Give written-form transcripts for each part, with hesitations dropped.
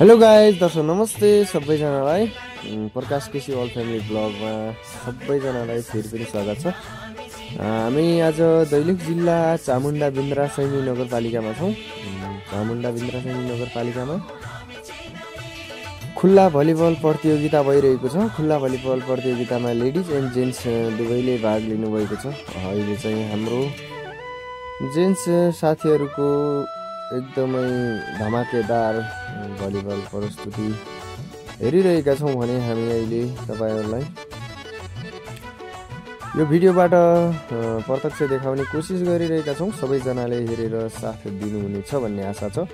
Hello guys, दर्शक नमस्ते सबैजनालाई। प्रकाश केसी अल फ्यामिली ब्लगमा सबैजनालाई फेरि पनि स्वागत छ। हामी आज दैलेख जिल्ला चामुण्डा बिन्द्रा सैनी नगरपालिकामा छौँ। चामुण्डा बिन्द्रा सैनी नगरपालिकामा खुल्ला भलिबल प्रतियोगिता भइरहेको छ। खुल्ला भलिबल प्रतियोगितामा लेडिज एन्ड जेन्ट्स दुवैले भाग लिनुभएको छ। अहिले चाहिँ हाम्रो जेन्ट्स साथीहरूको एकदमै धमाकेदार भलिबल प्रस्तुति हेरिरहेका छौँ भने हामी अहिले तपाईहरुलाई यो भिडियोबाट प्रत्यक्ष देखाउने कोसिस गरिरहेका छौँ। सबैजनाले हेरेर साथ दिनुहुनेछ भन्ने आशा छ।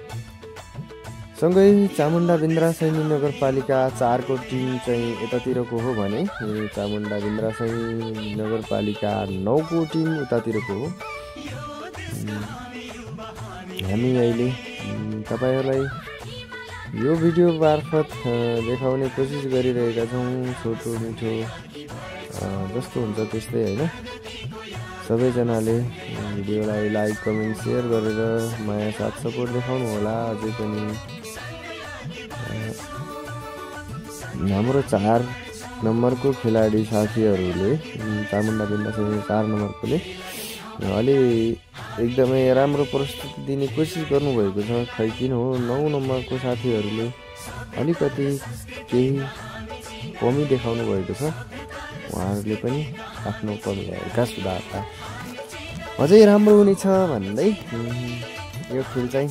सँगै चामुण्डा बिन्द्रा सैनी नगरपालिका 4 को टिम चाहिँ यतातिरको हो भने चामुण्डा बिन्द्रा सैनी नगरपालिका 9 को टिम उतातिरको हो। हामी अहिले तपाईहरुलाई यो भिडियो मार्फत देखाउने कोसिस गरिरहेका छौँ। छोटो मिठो जस्तो हुन्छ त्यस्तै हैन। सबैजनाले भिडियोलाई लाइक कमेन्ट शेयर गरेर माया साथ सपोर्ट देखाउनु होला। अझै पनि हाम्रो 4 नम्बरको खेलाडी साथीहरूले चामुण्डा बिन्द्रा सैनी 4 नम्बरकोले अलि एकदमै राम्रो प्रस्तुति दिने कोसिस गर्नुभएको छ। खै किन हो 9 नम्बरको साथीहरूले अलिकति केही कमी देखाउनु भएको छ। उहाँहरूले पनि आफ्नो कमीका सुधारता अझै राम्रो हुनेछ भन्दै यो खेल चाहिँ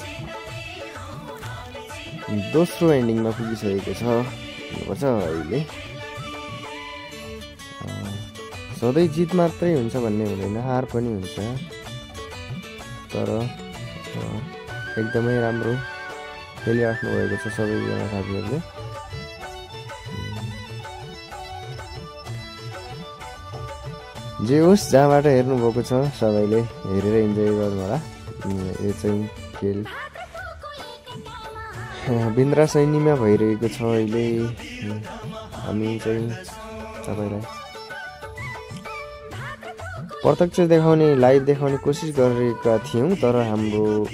दोस्रो एन्डिङमा पुगिसकेको छ भन्नुपर्छ। अहिले सधैँ जित मात्रै हुन्छ भन्ने हुँदैन, हार पनि हुन्छ। तर एकदमै राम्रो खेलिराख्नु भएको छ सबैजना साथीहरूले। जे होस् जहाँबाट हेर्नुभएको छ सबैले हेरेर इन्जोय गर्नु होला। यो चाहिँ खेल बिन्द्रा सैनीमा भइरहेको छ। अहिले हामी चाहिँ तपाईलाई प्रत्यक्ष देखाउने लाइभ देखाउने कोसिस गरिरहेका थियौँ, तर हाम्रो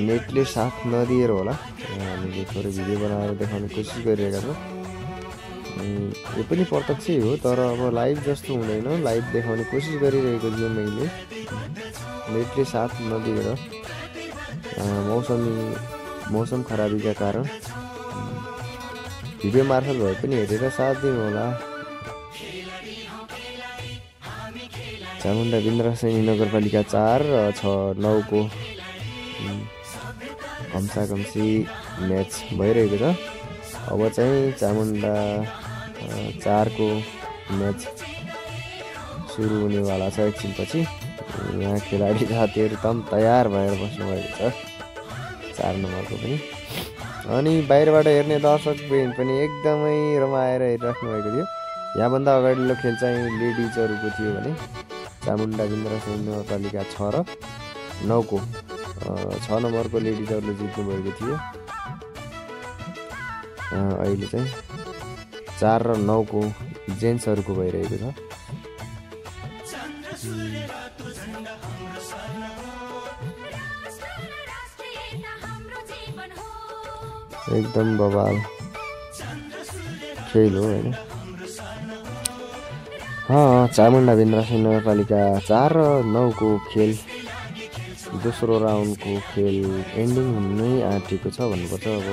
नेटले साथ नदिएर होला हामीले थोरै भिडियो बनाएर देखाउने कोसिस गरिरहेका छौँ। यो पनि प्रत्यक्षै हो, तर अब लाइभ जस्तो हुँदैन। लाइभ देखाउने कोसिस गरिरहेको थिएँ मैले, नेटले साथ नदिएर मौसम खराबीका कारण भिडियो मार्फत भए पनि हेरेर साथ दिनु होला। चामुण्डा बिन्द्रा सैनी नगरपालिका 4 र 9 को कम्साकम्सी म्याच भइरहेको छ। अब चाहिँ चामुण्डा 4 को म्याच सुरु हुनेवाला छ एकछिनपछि। यहाँ खेलाडी साथीहरू तम तयार भएर बस्नुभएको छ 4 नम्बरको पनि। अनि बाहिरबाट हेर्ने दर्शक पनि एकदमै रमाएर हेरिराख्नु भएको थियो। यहाँभन्दा अगाडिल्लो खेल चाहिँ लेडिजहरूको थियो भने चामुण्डा बिन्द्रा सैनी नगरपालिका 6 र 9 को 6 नम्बरको लेडिजहरूले जित्नु भएको थियो। अहिले चाहिँ 4 र 9 को जेन्ट्सहरूको भइरहेको छ। एकदम बवाल खेल हो हैन। चामुण्डा बिन्द्रा सैनी नगरपालिका 4 र 9 को खेल दोस्रो राउन्डको खेल एन्डिङ हुनै आँटेको छ भन्नुपर्छ। अब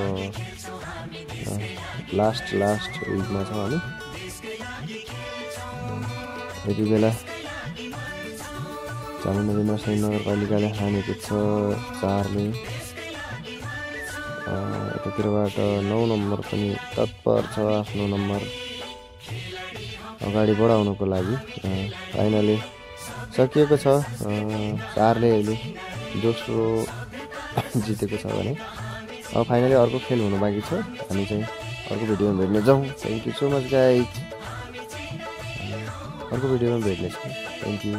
लास्ट विकमा छ अनि यति बेला चामुण्डा बिन्द्रा सैनी नगरपालिकाले हानेको छ 4 ले। यतातिरबाट 9 नम्बर पनि तत्पर छ आफ्नो नम्बर अगाडि बढाउनको लागि। फाइनली सकिएको छ। 4 ले अहिले दोस्रो जितेको छ भने अब फाइनली अर्को खेल हुनु बाँकी छ। हामी चाहिँ अर्को भिडियोमा भेट्ने छौँ। Thank you so much guys. अर्को भिडियोमा भेट्नेछौँ। Thank you.